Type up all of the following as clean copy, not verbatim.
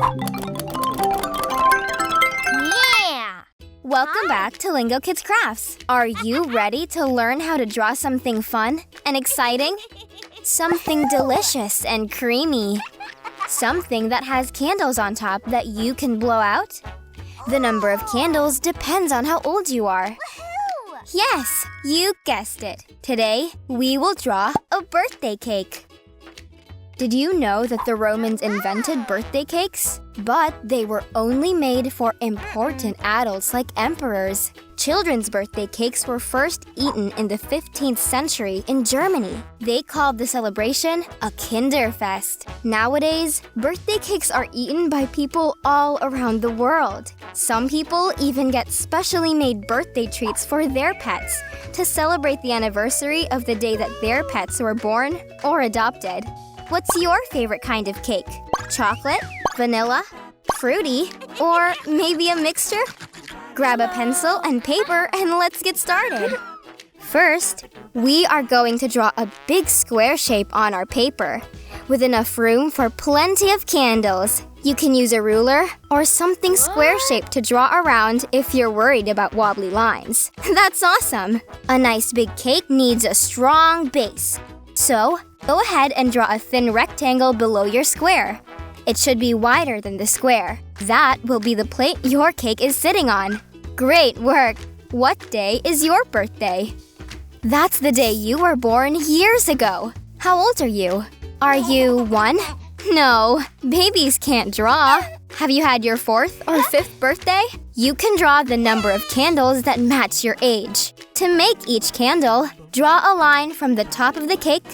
Yeah! Welcome back to Lingokids Crafts. Are you ready to learn how to draw something fun and exciting? Something delicious and creamy. Something that has candles on top that you can blow out? The number of candles depends on how old you are. Woohoo! Yes, you guessed it. Today, we will draw a birthday cake. Did you know that the Romans invented birthday cakes? But they were only made for important adults like emperors. Children's birthday cakes were first eaten in the 15th century in Germany. They called the celebration a Kinderfest. Nowadays, birthday cakes are eaten by people all around the world. Some people even get specially made birthday treats for their pets to celebrate the anniversary of the day that their pets were born or adopted. What's your favorite kind of cake? Chocolate? Vanilla? Fruity? Or maybe a mixture? Grab a pencil and paper and let's get started. First, we are going to draw a big square shape on our paper with enough room for plenty of candles. You can use a ruler or something square-shaped to draw around if you're worried about wobbly lines. That's awesome! A nice big cake needs a strong base. So, go ahead and draw a thin rectangle below your square. It should be wider than the square. That will be the plate your cake is sitting on. Great work! What day is your birthday? That's the day you were born years ago. How old are you? Are you 1? No, babies can't draw. Have you had your 4th or 5th birthday? You can draw the number of candles that match your age. To make each candle, draw a line from the top of the cake,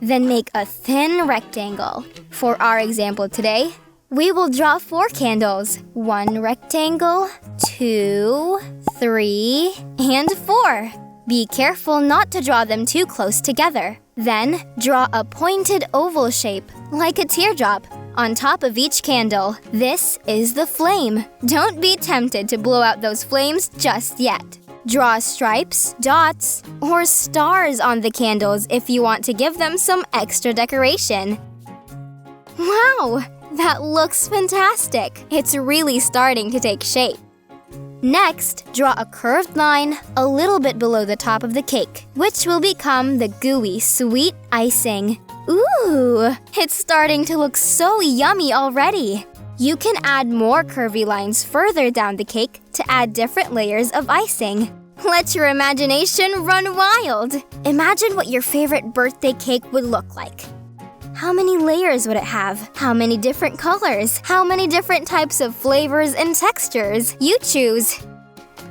then make a thin rectangle. For our example today, we will draw 4 candles. 1 rectangle, 2, 3, and 4. Be careful not to draw them too close together. Then, draw a pointed oval shape, like a teardrop, on top of each candle. This is the flame. Don't be tempted to blow out those flames just yet. Draw stripes, dots, or stars on the candles if you want to give them some extra decoration. Wow, that looks fantastic! It's really starting to take shape. Next, draw a curved line a little bit below the top of the cake, which will become the gooey, sweet icing. Ooh, it's starting to look so yummy already! You can add more curvy lines further down the cake to add different layers of icing. Let your imagination run wild! Imagine what your favorite birthday cake would look like. How many layers would it have? How many different colors? How many different types of flavors and textures? You choose.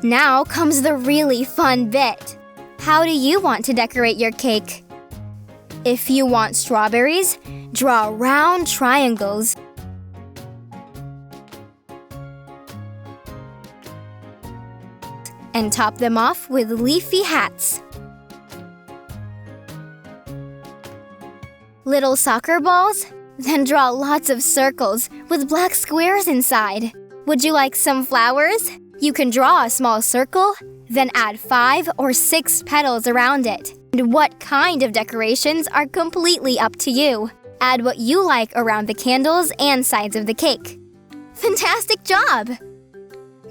Now comes the really fun bit. How do you want to decorate your cake? If you want strawberries, draw round triangles. And top them off with leafy hats. Little soccer balls? Then draw lots of circles with black squares inside. Would you like some flowers? You can draw a small circle, then add 5 or 6 petals around it. And what kind of decorations are completely up to you. Add what you like around the candles and sides of the cake. Fantastic job!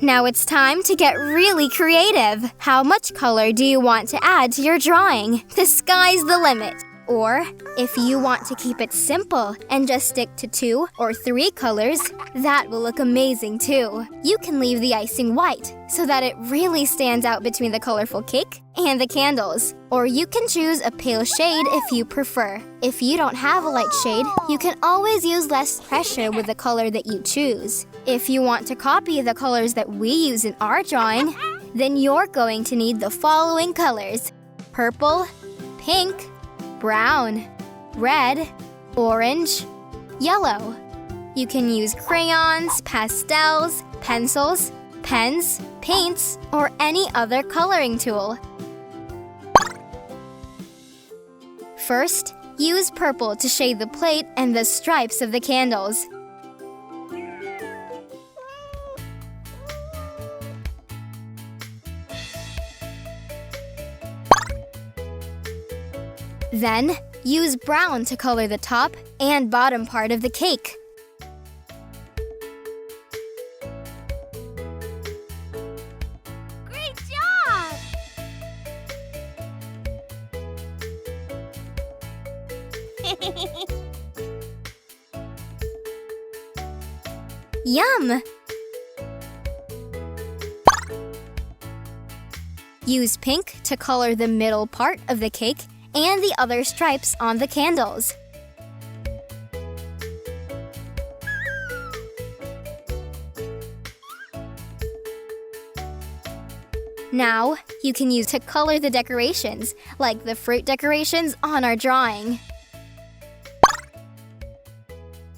Now it's time to get really creative. How much color do you want to add to your drawing? The sky's the limit. Or, if you want to keep it simple and just stick to 2 or 3 colors, that will look amazing too. You can leave the icing white so that it really stands out between the colorful cake and the candles. Or you can choose a pale shade if you prefer. If you don't have a light shade, you can always use less pressure with the color that you choose. If you want to copy the colors that we use in our drawing, then you're going to need the following colors: purple, pink, brown, red, orange, yellow. You can use crayons, pastels, pencils, pens, paints, or any other coloring tool. First, use purple to shade the plate and the stripes of the candles. Then, use brown to color the top and bottom part of the cake. Yum! Use pink to color the middle part of the cake and the other stripes on the candles. Now, you can use to color the decorations, like the fruit decorations on our drawing.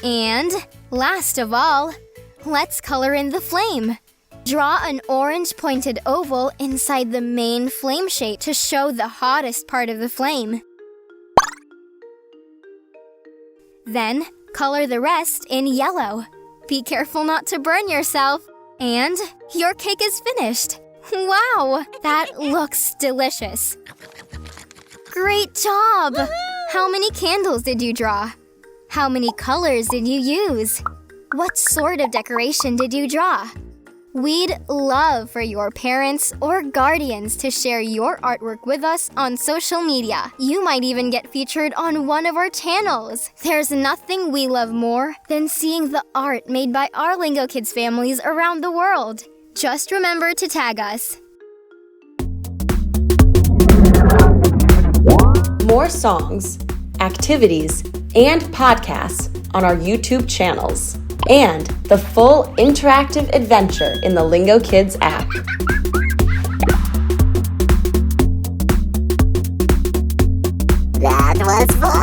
And, last of all, let's color in the flame. Draw an orange pointed oval inside the main flame shape to show the hottest part of the flame. Then, color the rest in yellow. Be careful not to burn yourself. And your cake is finished. Wow, that looks delicious. Great job! How many candles did you draw? How many colors did you use? What sort of decoration did you draw? We'd love for your parents or guardians to share your artwork with us on social media. You might even get featured on one of our channels. There's nothing we love more than seeing the art made by our Lingokids families around the world. Just remember to tag us. More songs, activities, and podcasts on our YouTube channels, and the full interactive adventure in the Lingokids app. That was fun!